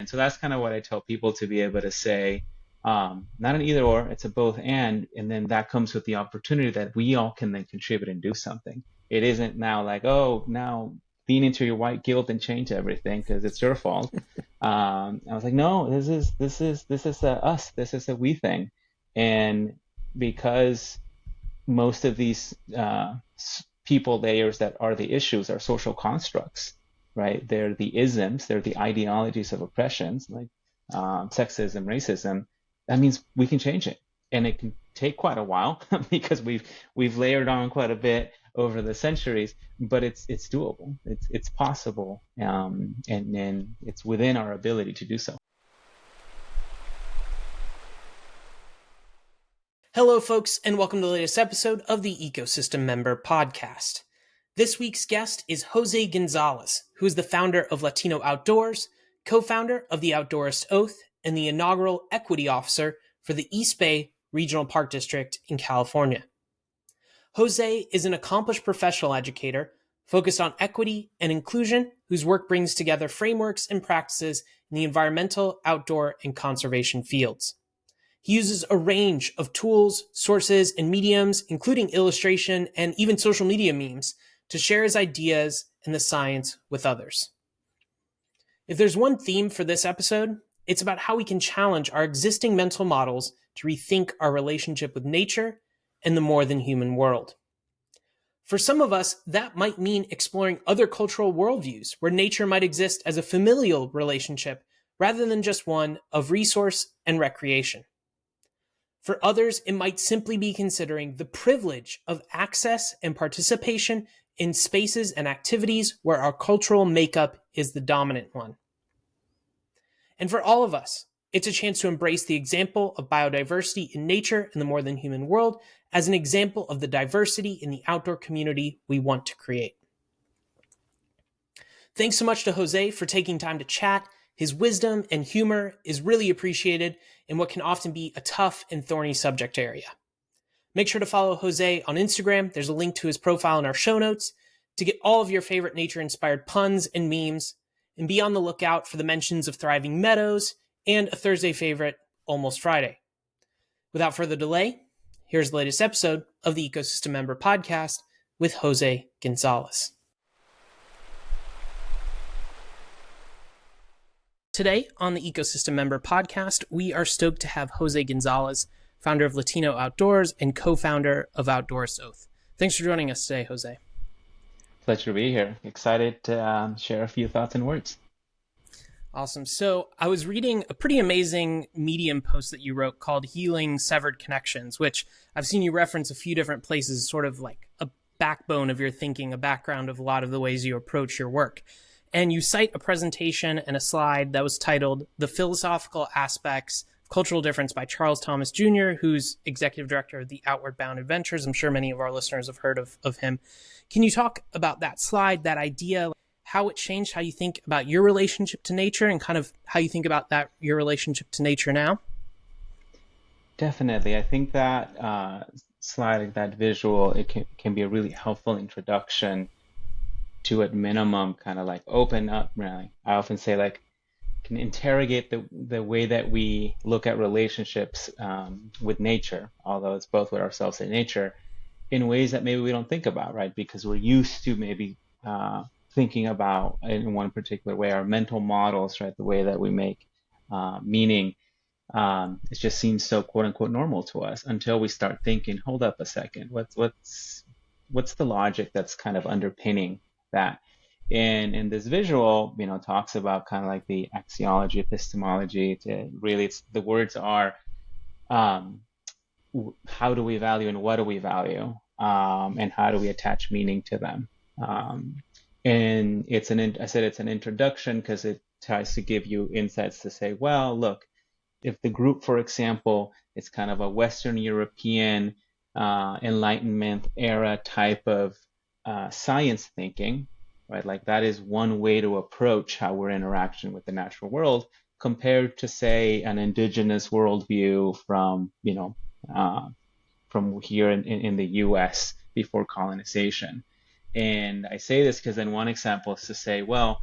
And so that's kind of what I tell people to be able to say, not an either or, it's a both and then that comes with the opportunity that we all can then contribute and do something. It isn't now like, oh, now lean into your white guilt and change everything because it's your fault. I was like, no, this is a us, this is a we thing, and because most of these people layers that are the issues are social constructs, right? They're the isms, they're the ideologies of oppressions, like sexism, racism. That means we can change it, and it can take quite a while because we've layered on quite a bit over the centuries, but it's doable, it's possible, and it's within our ability to do so. Hello, folks, and welcome to the latest episode of the Ecosystem Member Podcast. This week's guest is Jose Gonzalez, who is the founder of Latino Outdoors, co-founder of the Outdoorist Oath, and the inaugural equity officer for the East Bay Regional Park District in California. Jose is an accomplished professional educator focused on equity and inclusion, whose work brings together frameworks and practices in the environmental, outdoor, and conservation fields. He uses a range of tools, sources, and mediums, including illustration and even social media memes, to share his ideas and the science with others. If there's one theme for this episode, it's about how we can challenge our existing mental models to rethink our relationship with nature and the more than human world. For some of us, that might mean exploring other cultural worldviews where nature might exist as a familial relationship rather than just one of resource and recreation. For others, it might simply be considering the privilege of access and participation in spaces and activities where our cultural makeup is the dominant one. And for all of us, it's a chance to embrace the example of biodiversity in nature and the more than human world as an example of the diversity in the outdoor community we want to create. Thanks so much to Jose for taking time to chat. His wisdom and humor is really appreciated in what can often be a tough and thorny subject area. Make sure to follow Jose on Instagram. There's a link to his profile in our show notes to get all of your favorite nature-inspired puns and memes, and be on the lookout for the mentions of thriving meadows and a Thursday favorite, Almost Friday. Without further delay, here's the latest episode of the Ecosystem Member Podcast with Jose Gonzalez. Today on the Ecosystem Member Podcast, we are stoked to have Jose Gonzalez, founder of Latino Outdoors and co-founder of Outdoorist Oath. Thanks for joining us today, Jose. Pleasure to be here. Excited to share a few thoughts and words. Awesome. So I was reading a pretty amazing Medium post that you wrote called Healing Severed Connections, which I've seen you reference a few different places, sort of like a backbone of your thinking, a background of a lot of the ways you approach your work. And you cite a presentation and a slide that was titled The Philosophical Aspects of Cultural Difference by Charles Thomas Jr., who's executive director of the Outward Bound Adventures. I'm sure many of our listeners have heard of him. Can you talk about that slide, that idea, how it changed how you think about your relationship to nature and kind of how you think about that your relationship to nature now? Definitely. I think that slide, that visual, it can be a really helpful introduction to, at minimum, kind of like open up. Really, I often say, like, can interrogate the way that we look at relationships with nature, although it's both with ourselves and nature, in ways that maybe we don't think about, right? Because we're used to maybe thinking about in one particular way, our mental models, right? The way that we make meaning, it just seems so quote unquote normal to us until we start thinking, hold up a second, what's the logic that's kind of underpinning that? And in this visual, talks about kind of like the axiology, epistemology. The words are, how do we value and what do we value, and how do we attach meaning to them? And it's an introduction because it tries to give you insights to say, well, look, if the group, for example, is kind of a Western European Enlightenment era type of science thinking, right? Like, that is one way to approach how we're interacting with the natural world, compared to, say, an indigenous worldview from here in the U.S. before colonization. And I say this because then one example is to say, well,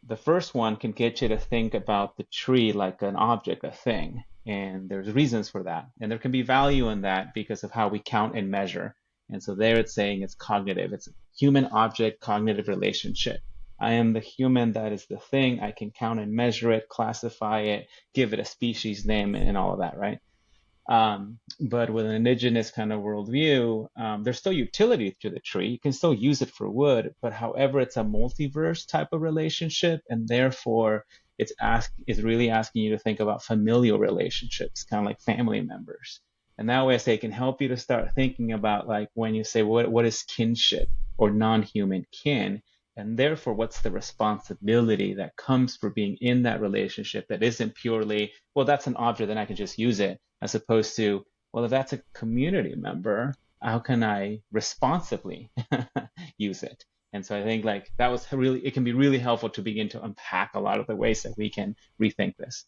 the first one can get you to think about the tree like an object, a thing. And there's reasons for that. And there can be value in that because of how we count and measure. And so there it's saying it's cognitive. It's a human object cognitive relationship. I am the human that is the thing. I can count and measure it, classify it, give it a species name, and all of that, right? But with an indigenous kind of worldview, there's still utility to the tree. You can still use it for wood, but however, it's a multiverse type of relationship, and therefore it's really asking you to think about familial relationships, kind of like family members. And that way, I say it can help you to start thinking about like when you say what is kinship or non-human kin, and therefore what's the responsibility that comes for being in that relationship that isn't purely, well, that's an object, then I can just use it, as opposed to, well, if that's a community member, how can I responsibly use it? And so I think like that was really, it can be really helpful to begin to unpack a lot of the ways that we can rethink this.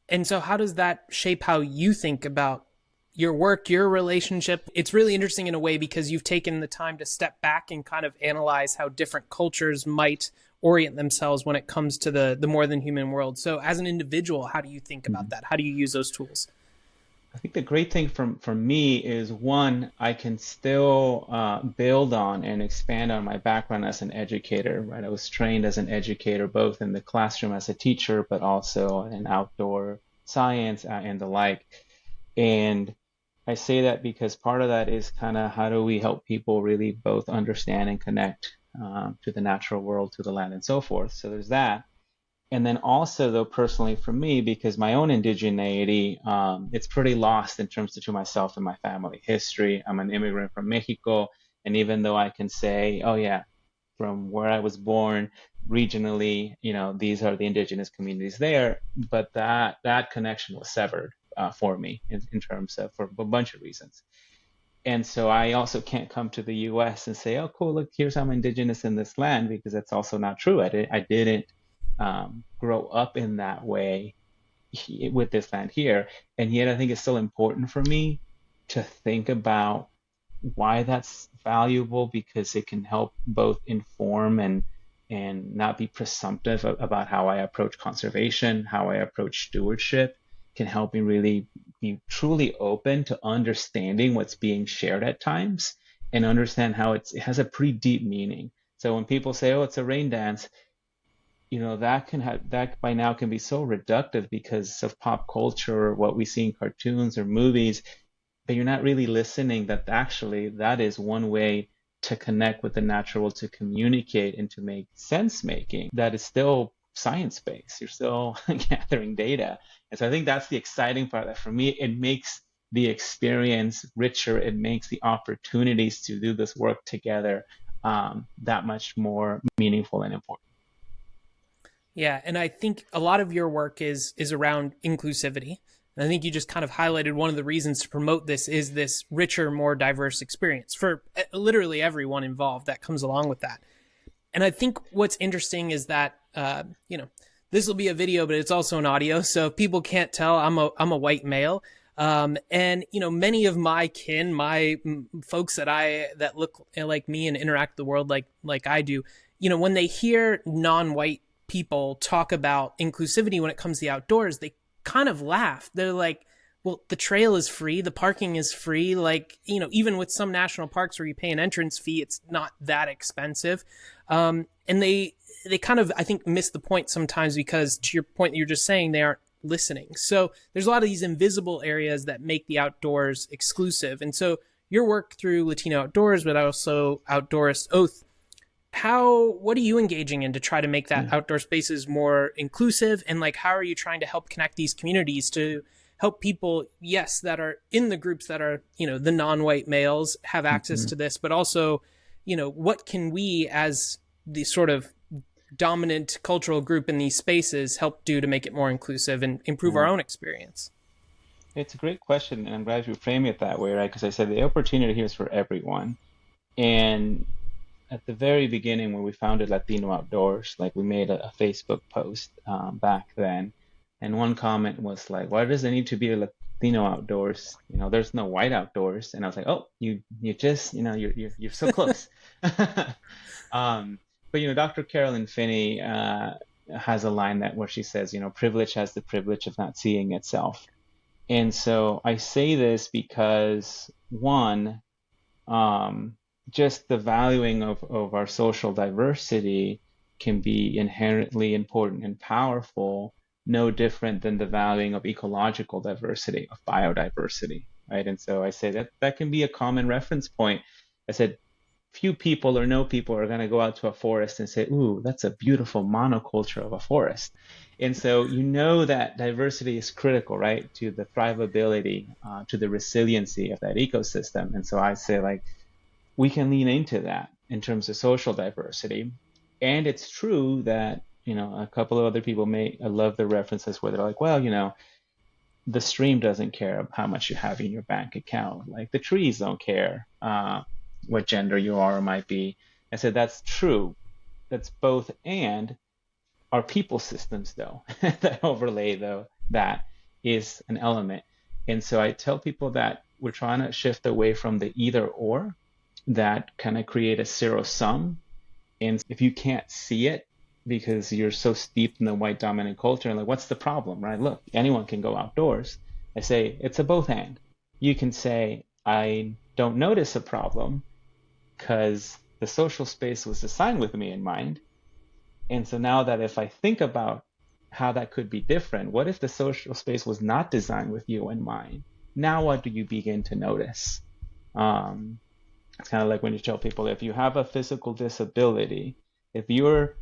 And so, how does that shape how you think about your work, your relationship? It's really interesting in a way because you've taken the time to step back and kind of analyze how different cultures might orient themselves when it comes to the more than human world. So, as an individual, how do you think about that? How do you use those tools? I think the great thing from me is one, I can still build on and expand on my background as an educator, right? I was trained as an educator, both in the classroom as a teacher, but also in outdoor science and the like. And I say that because part of that is kind of how do we help people really both understand and connect to the natural world, to the land, and so forth. So there's that. And then also, though, personally for me, because my own indigeneity, it's pretty lost in terms of to myself and my family history. I'm an immigrant from Mexico. And even though I can say, oh, yeah, from where I was born regionally, these are the indigenous communities there, but that connection was severed for me in terms of for a bunch of reasons. And so I also can't come to the US and say, oh, cool, look, here's how I'm indigenous in this land, because that's also not true. I didn't grow up in that way with this land here. And yet I think it's still important for me to think about why that's valuable, because it can help both inform and not be presumptive about how I approach conservation, how I approach stewardship, can help me really be truly open to understanding what's being shared at times and understand how it has a pretty deep meaning. So when people say, oh, it's a rain dance, that by now can be so reductive because of pop culture or what we see in cartoons or movies, but you're not really listening that actually that is one way to connect with the natural, to communicate and to make sense making that is still science based. You're still gathering data. And so I think that's the exciting part, that for me, it makes the experience richer. It makes the opportunities to do this work together that much more meaningful and important. Yeah, and I think a lot of your work is around inclusivity. And I think you just kind of highlighted one of the reasons to promote this is this richer, more diverse experience for literally everyone involved that comes along with that. And I think what's interesting is that, this will be a video, but it's also an audio. So if people can't tell, I'm a white male. And many of my kin, my folks that look like me and interact with the world like I do, when they hear non-white people talk about inclusivity when it comes to the outdoors, they kind of laugh. They're like, well, the trail is free, the parking is free. Like, even with some national parks where you pay an entrance fee, it's not that expensive. And they kind of, I think, miss the point sometimes because, to your point that you're just saying, they aren't listening. So there's a lot of these invisible areas that make the outdoors exclusive. And so your work through Latino Outdoors, but also Outdoorist Oath, what are you engaging in to try to make that outdoor spaces more inclusive? And how are you trying to help connect these communities to help people, yes, that are in the groups that are, the non-white males have access to this, but also, what can we as the sort of dominant cultural group in these spaces help do to make it more inclusive and improve our own experience? It's a great question, and I'm glad you frame it that way, right? Because I said the opportunity here is for everyone. And at the very beginning, when we founded Latino Outdoors, we made a Facebook post back then, and one comment was like, "Why does there need to be a Latino Outdoors? There's no white outdoors." And I was like, "Oh, you just, you're so close." But Dr. Carolyn Finney has a line that where she says, privilege has the privilege of not seeing itself. And so I say this because one, um, just the valuing of our social diversity can be inherently important and powerful, no different than the valuing of ecological diversity, of biodiversity, right? And so I say that that can be a common reference point. I said, few people or no people are going to go out to a forest and say, ooh, that's a beautiful monoculture of a forest. And so that diversity is critical, right, to the thrivability, to the resiliency of that ecosystem. And so I say, like, we can lean into that in terms of social diversity. And it's true that, a couple of other people may love the references where they're like, well, the stream doesn't care how much you have in your bank account. Like the trees don't care what gender you are or might be. I said that's true. That's both. And our people systems, though, that overlay, though, that is an element. And so I tell people that we're trying to shift away from the either or that kind of create a zero sum. And if you can't see it because you're so steeped in the white dominant culture, and like, what's the problem, right? Look, anyone can go outdoors. I say it's a both and. You can say, I don't notice a problem because the social space was designed with me in mind. And so now that if I think about how that could be different, what if the social space was not designed with you in mind? Now what do you begin to notice? It's kind of like when you tell people, if you have a physical disability, if you're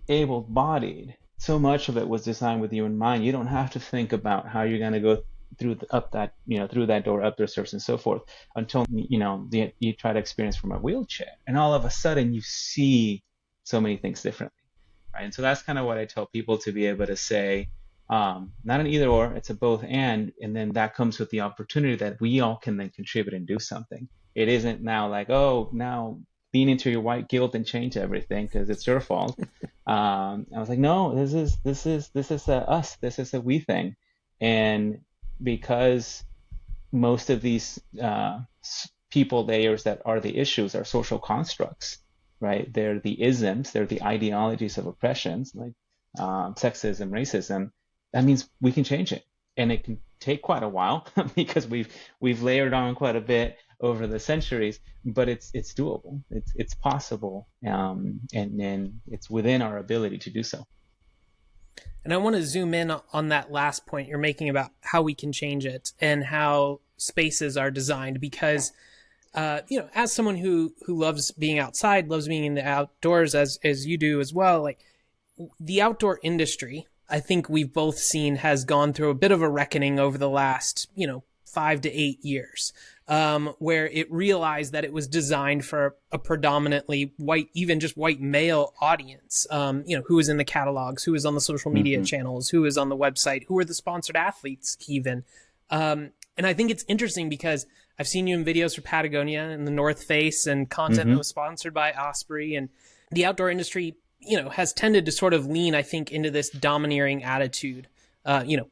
able-bodied, so much of it was designed with you in mind. You don't have to think about how you're going to go through through that door, up the stairs, and so forth, until you try to experience from a wheelchair, and all of a sudden you see so many things differently, right? And so that's kind of what I tell people, to be able to say, not an either or, it's a both and then that comes with the opportunity that we all can then contribute and do something. It isn't now like, oh, now lean into your white guilt and change everything because it's your fault. I was like, no, this is a us, this is a we thing. And because most of these people layers that are the issues are social constructs, right? They're the isms, they're the ideologies of oppressions, like sexism, racism. That means we can change it, and it can take quite a while because we've layered on quite a bit over the centuries, but it's doable, it's possible, and it's within our ability to do so. And I want to zoom in on that last point you're making about how we can change it and how spaces are designed, because as someone who loves being outside, loves being in the outdoors, as you do as well, like the outdoor industry, I think we've both seen has gone through a bit of a reckoning over the last 5 to 8 years, where it realized that it was designed for a predominantly white, even just white male audience, who was in the catalogs, who was on the social media channels, who was on the website, who were the sponsored athletes even. And I think it's interesting because I've seen you in videos for Patagonia and the North Face and content that was sponsored by Osprey, and the outdoor industry, has tended to sort of lean, I think, into this domineering attitude,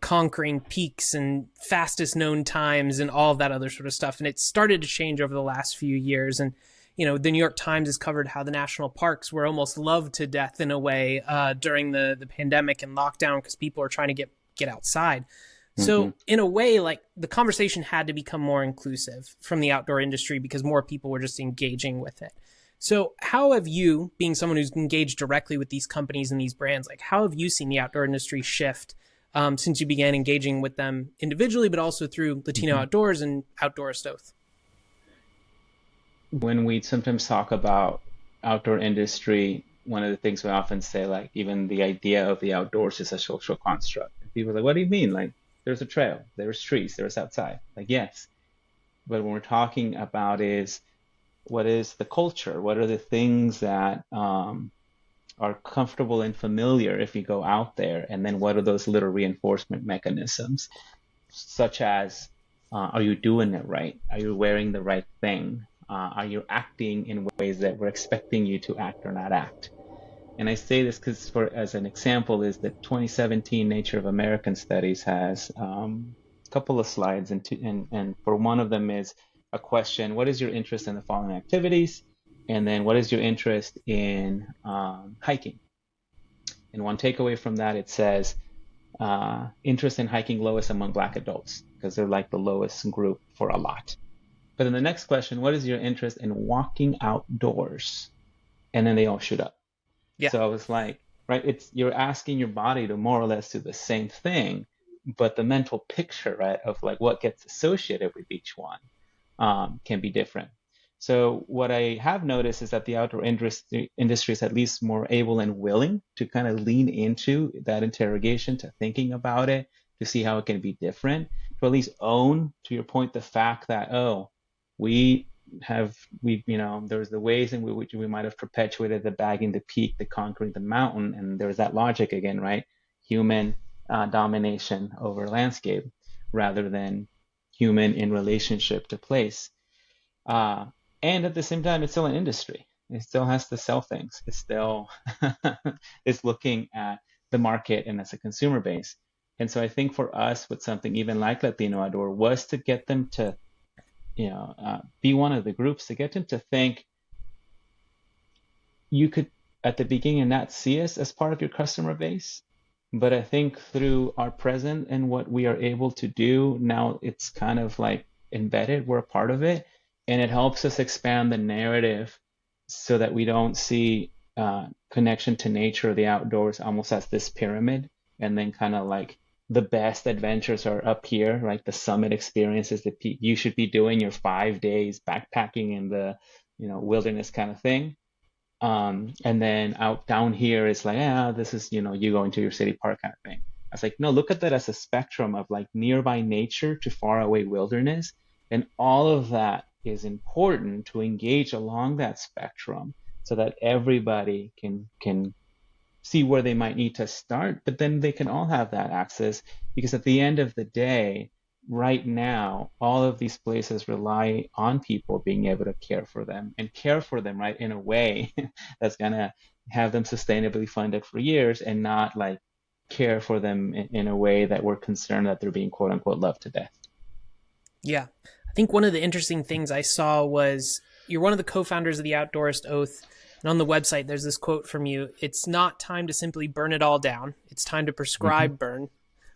conquering peaks and fastest known times and all of that other sort of stuff. And it started to change over the last few years. And, the New York Times has covered how the national parks were almost loved to death in a way during the pandemic and lockdown because people are trying to get outside. So in a way, like the conversation had to become more inclusive from the outdoor industry because more people were just engaging with it. So how have you, being someone who's engaged directly with these companies and these brands, like how have you seen the outdoor industry shift since you began engaging with them individually, but also through Latino Outdoors and Outdoorist Oath? When we sometimes talk about outdoor industry, one of the things we often say, like, even the idea of the outdoors is a social construct. And people are like, what do you mean? Like, there's a trail, there's trees, there's outside. Like, yes. But when we're talking about is, what is the culture? What are the things that are comfortable and familiar if you go out there? And then what are those little reinforcement mechanisms, such as, are you doing it right? Are you wearing the right thing? Are you acting in ways that we're expecting you to act or not act? And I say this because, as an example, is the 2017 Nature of American Studies has a couple of slides, and for one of them is a question: what is your interest in the following activities? And then what is your interest in hiking? And one takeaway from that, it says interest in hiking lowest among Black adults because they're like the lowest group for a lot. But then the next question, what is your interest in walking outdoors? And then they all shoot up. Yeah. So I was like, right, it's you're asking your body to more or less do the same thing, but the mental picture, right, of like what gets associated with each one can be different. So what I have noticed is that the outdoor industry is at least more able and willing to kind of lean into that interrogation, to thinking about it, to see how it can be different, to at least own, to your point, the fact that, oh, we there's the ways in which we might have perpetuated the bagging the peak, the conquering the mountain, and there's that logic again, right? Human domination over landscape rather than human in relationship to place. Uh, and at the same time, it's still an industry. It still has to sell things. It still is looking at the market and as a consumer base. And so I think for us, with something even like Latino Outdoor, was to get them to, be one of the groups, to get them to think you could at the beginning not see us as part of your customer base. But I think through our present and what we are able to do now, it's kind of like embedded. We're a part of it. And it helps us expand the narrative so that we don't see connection to nature or the outdoors almost as this pyramid. And then kind of like the best adventures are up here, like the summit experiences that you should be doing your 5 days backpacking in the wilderness kind of thing. And then out down here, it's like, this is, you going to your city park kind of thing. I was like, no, look at that as a spectrum of like nearby nature to far away wilderness. And all of that is important to engage along that spectrum so that everybody can see where they might need to start, but then they can all have that access because at the end of the day, right now, all of these places rely on people being able to care for them and care for them, right, in a way that's gonna have them sustainably funded for years and not like care for them in a way that we're concerned that they're being quote unquote loved to death. Yeah. I think one of the interesting things I saw was you're one of the co-founders of the Outdoorist Oath. And on the website, there's this quote from you. It's not time to simply burn it all down. It's time to prescribe burn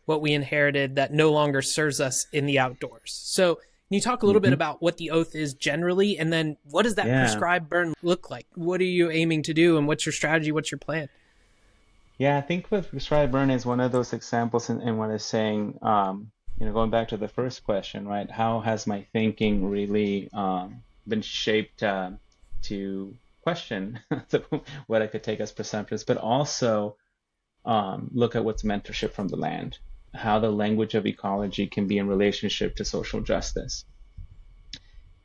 what we inherited that no longer serves us in the outdoors. So can you talk a little bit about what the oath is generally, and then what does that prescribed burn look like? What are you aiming to do, and what's your strategy? What's your plan? Yeah, I think with prescribed burn is one of those examples in what I was saying, going back to the first question, right? How has my thinking really been shaped to question what I could take as presumptions, but also look at what's mentorship from the land, how the language of ecology can be in relationship to social justice.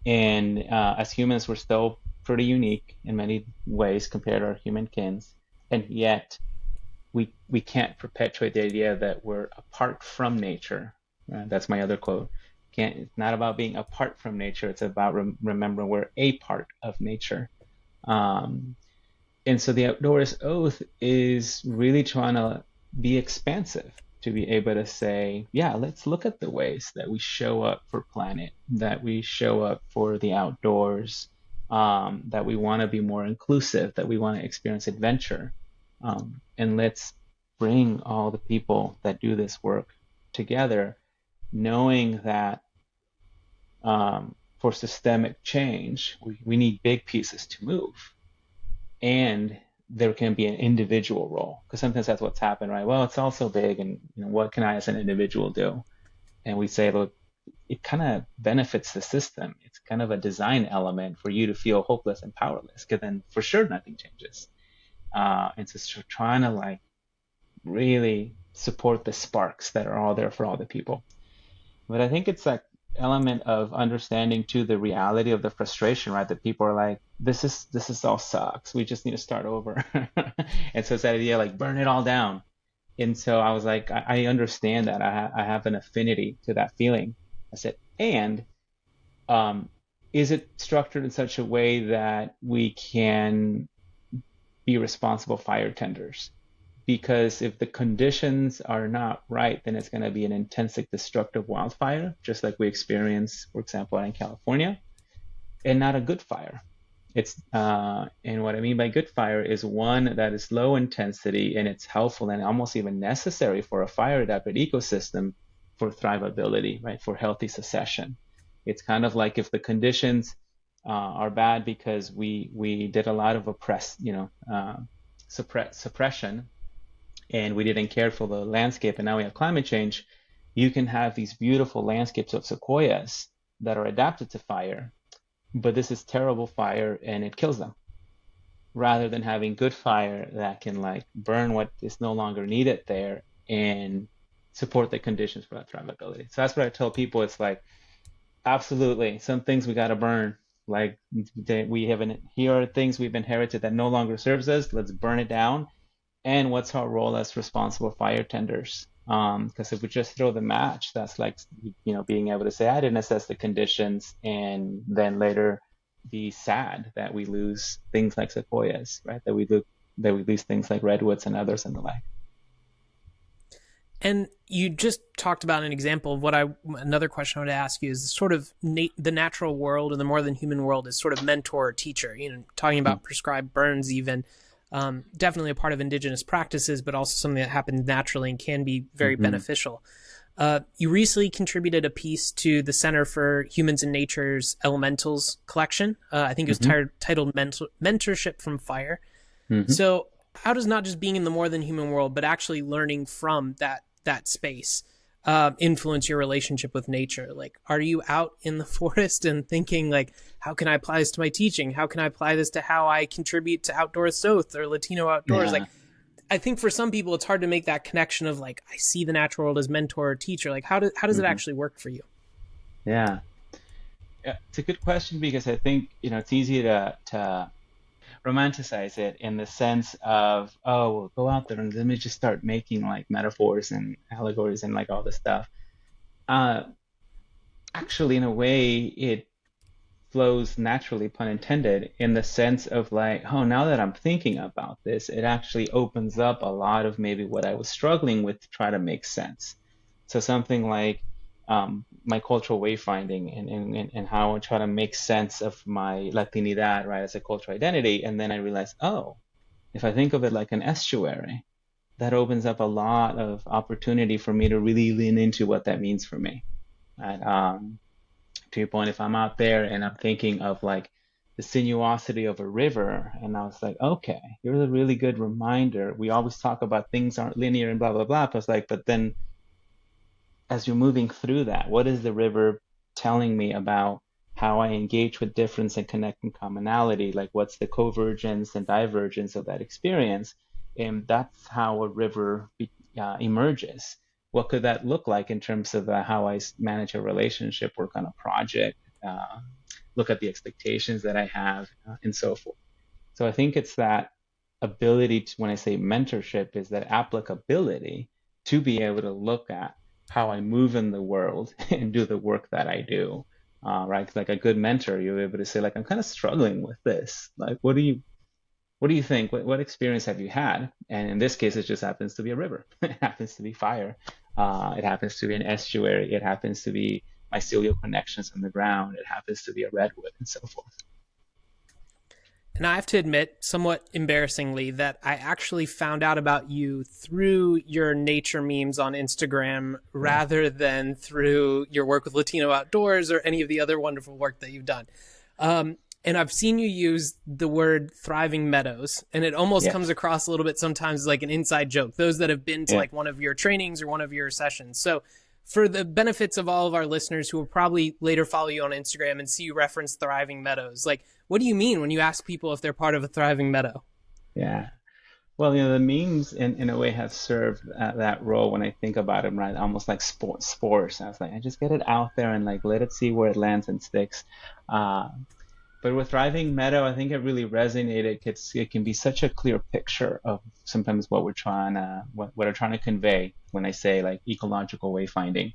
And as humans, we're still pretty unique in many ways compared to our human kins, and yet we can't perpetuate the idea that we're apart from nature. That's my other quote. It's not about being apart from nature. It's about remembering we're a part of nature. Um, and so the Outdoorist Oath is really trying to be expansive, to be able to say, yeah, let's look at the ways that we show up for planet, that we show up for the outdoors, that we want to be more inclusive, that we want to experience adventure. And let's bring all the people that do this work together, knowing that for systemic change, we need big pieces to move. And there can be an individual role, because sometimes that's what's happened, right? Well, it's all so big, and what can I as an individual do? And we say, look, it kind of benefits the system. It's kind of a design element for you to feel hopeless and powerless, because then for sure nothing changes. And so trying to like really support the sparks that are all there for all the people. But I think it's like element of understanding too the reality of the frustration, right? That people are like, this is all sucks. We just need to start over. And so it's that idea like burn it all down. And so I was like, I understand that. I have an affinity to that feeling. I said, and is it structured in such a way that we can be responsible fire tenders? Because if the conditions are not right, then it's going to be an intensive, destructive wildfire, just like we experience, for example, in California, and not a good fire. And what I mean by good fire is one that is low intensity and it's helpful and almost even necessary for a fire adapted ecosystem for thrivability, right? For healthy succession. It's kind of like if the conditions are bad because we did a lot of suppression, and we didn't care for the landscape, and now we have climate change. You can have these beautiful landscapes of sequoias that are adapted to fire, but this is terrible fire and it kills them, rather than having good fire that can like burn what is no longer needed there and support the conditions for that thrivability. So that's what I tell people. It's like, absolutely, some things we got to burn. Like we haven't, here are things we've inherited that no longer serves us. Let's burn it down. And what's our role as responsible fire tenders? Because if we just throw the match, that's like, being able to say, I didn't assess the conditions, and then later be sad that we lose things like sequoias, right? That we lose things like redwoods and others and the like. And you just talked about an example of another question I would ask you is sort of the natural world and the more than human world is sort of mentor or teacher, talking about prescribed burns even. Definitely a part of indigenous practices, but also something that happens naturally and can be very beneficial. You recently contributed a piece to the Center for Humans and Nature's Elementals collection. I think it was titled Mentorship from Fire. So how does not just being in the more than human world, but actually learning from that space influence your relationship with nature? Like, are you out in the forest and thinking like, how can I apply this to my teaching? How can I apply this to how I contribute to Outdoorist Oath or Latino Outdoors? Yeah. Like, I think for some people it's hard to make that connection of like, I see the natural world as mentor or teacher. Like, how does it actually work for you? Yeah. Yeah, it's a good question because I think, it's easy to romanticize it in the sense of, oh, well, go out there and let me just start making like metaphors and allegories and like all this stuff. Uh, Actually, in a way, it flows naturally, pun intended, in the sense of like, oh, now that I'm thinking about this, it actually opens up a lot of maybe what I was struggling with to try to make sense. So something like my cultural wayfinding and how I try to make sense of my Latinidad, right, as a cultural identity. And then I realized, oh, if I think of it like an estuary, that opens up a lot of opportunity for me to really lean into what that means for me. Right? To your point, if I'm out there and I'm thinking of like the sinuosity of a river, and I was like, okay, here's a really good reminder. We always talk about things aren't linear and blah blah blah. But it's like, but then as you're moving through that, what is the river telling me about how I engage with difference and connect and commonality? Like, what's the convergence and divergence of that experience? And that's how a river emerges. What could that look like in terms of how I manage a relationship, work on a project, look at the expectations that I have, and so forth. So I think it's that ability to, when I say mentorship, is that applicability to be able to look at how I move in the world and do the work that I do. Right? Like a good mentor, you're able to say, like, I'm kind of struggling with this. Like, what do you think? What experience have you had? And in this case, it just happens to be a river. It happens to be fire. It happens to be an estuary. It happens to be mycelial connections on the ground. It happens to be a redwood and so forth. And I have to admit, somewhat embarrassingly, that I actually found out about you through your nature memes on Instagram rather than through your work with Latino Outdoors or any of the other wonderful work that you've done. And I've seen you use the word thriving meadows, and it almost comes across a little bit sometimes as like an inside joke, those that have been to like one of your trainings or one of your sessions. So for the benefits of all of our listeners who will probably later follow you on Instagram and see you reference thriving meadows, like, what do you mean when you ask people if they're part of a thriving meadow? Yeah. Well, the memes in a way have served that role when I think about them, right? Almost like spores. I was like, I just get it out there and like let it see where it lands and sticks. Uh, But with Thriving Meadow, I think it really resonated. It can be such a clear picture of sometimes what I'm trying to convey when I say like ecological wayfinding.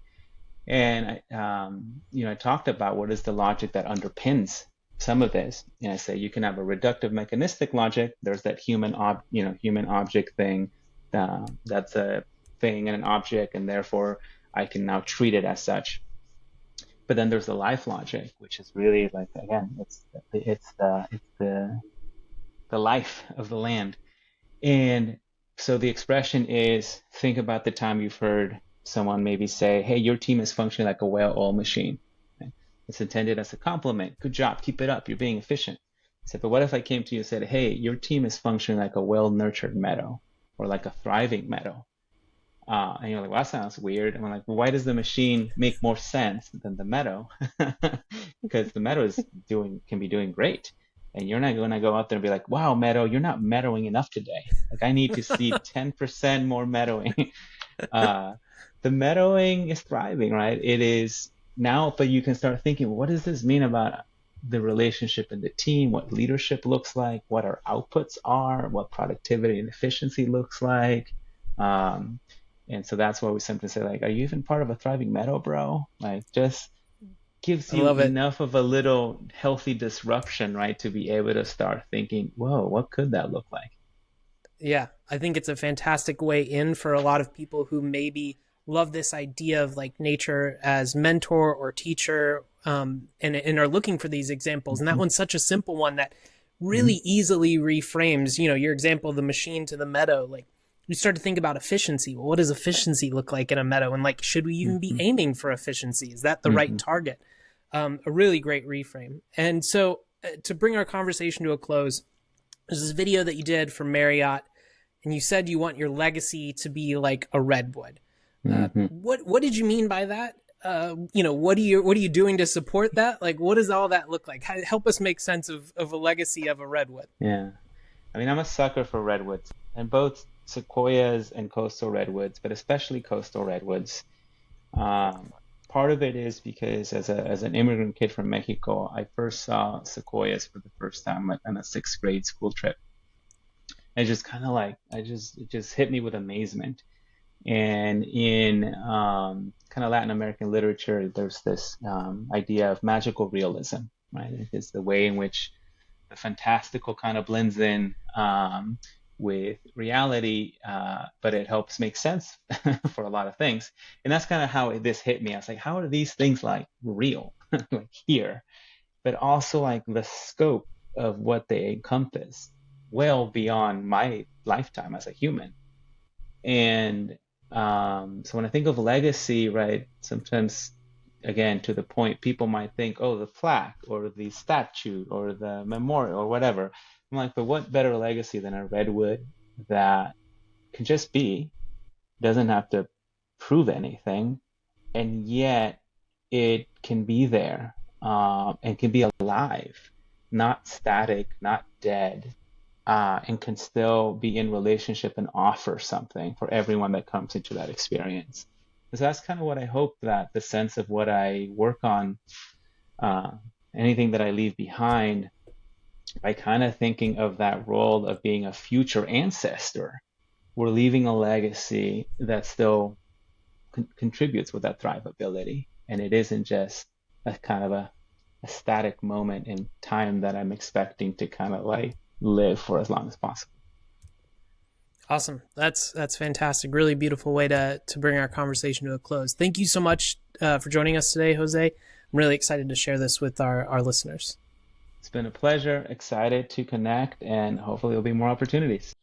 And I talked about what is the logic that underpins some of this. And I say you can have a reductive mechanistic logic. There's that human object thing. That's a thing and an object, and therefore I can now treat it as such. But then there's the life logic, which is really like, again, it's the life of the land. And so the expression is, think about the time you've heard someone maybe say, hey, your team is functioning like a well-oiled machine. Okay? It's intended as a compliment. Good job, keep it up, you're being efficient. I said, but what if I came to you and said, hey, your team is functioning like a well-nurtured meadow or like a thriving meadow? And you're like, well, that sounds weird. And I'm like, well, why does the machine make more sense than the meadow? Because the meadow can be doing great. And you're not going to go out there and be like, wow, meadow, you're not meadowing enough today. Like, I need to see 10% more meadowing. The meadowing is thriving, right? It is now, but you can start thinking, what does this mean about the relationship in the team, what leadership looks like, what our outputs are, what productivity and efficiency looks like. And so that's why we sometimes say, like, are you even part of a thriving meadow, bro? Like, just gives I you love it. enough of a little healthy disruption, right, to be able to start thinking, whoa, what could that look like? Yeah, I think it's a fantastic way in for a lot of people who maybe love this idea of like nature as mentor or teacher, and are looking for these examples. And that Hmm. one's such a simple one that Hmm. really easily reframes, your example of the machine to the meadow. Like, you start to think about efficiency. Well, what does efficiency look like in a meadow? And like, should we even be Hmm. aiming for efficiency? Is that the right Hmm. target? A really great reframe. And so, to bring our conversation to a close, there's this video that you did for Marriott, and you said you want your legacy to be like a redwood. Hmm. What did you mean by that? What are you doing to support that? Like, what does all that look like? Help us make sense of a legacy of a redwood. Yeah. I mean, I'm a sucker for redwoods, and both sequoias and coastal redwoods, but especially coastal redwoods. Um, Part of it is because as an immigrant kid from Mexico, I first saw sequoias for the first time on a sixth grade school trip. And just kind of like it just hit me with amazement. And in kind of Latin American literature, there's this idea of magical realism, right? It's the way in which the fantastical kind of blends in with reality, but it helps make sense for a lot of things. And that's kind of how this hit me. I was like, how are these things like real, like here, but also like the scope of what they encompass well beyond my lifetime as a human. And so when I think of legacy, right, sometimes, again, to the point, people might think, oh, the plaque or the statue or the memorial or whatever. I'm like, but what better legacy than a redwood that can just be, doesn't have to prove anything, and yet it can be there, and can be alive, not static, not dead, and can still be in relationship and offer something for everyone that comes into that experience. Because that's kind of what I hope, that the sense of what I work on, uh, anything that I leave behind, by kind of thinking of that role of being a future ancestor, we're leaving a legacy that still contributes with that thrivability. And it isn't just a kind of a static moment in time that I'm expecting to kind of like live for as long as possible. Awesome. That's fantastic. Really beautiful way to bring our conversation to a close. Thank you so much for joining us today, Jose. I'm really excited to share this with our listeners. It's been a pleasure, excited to connect, and hopefully there'll be more opportunities.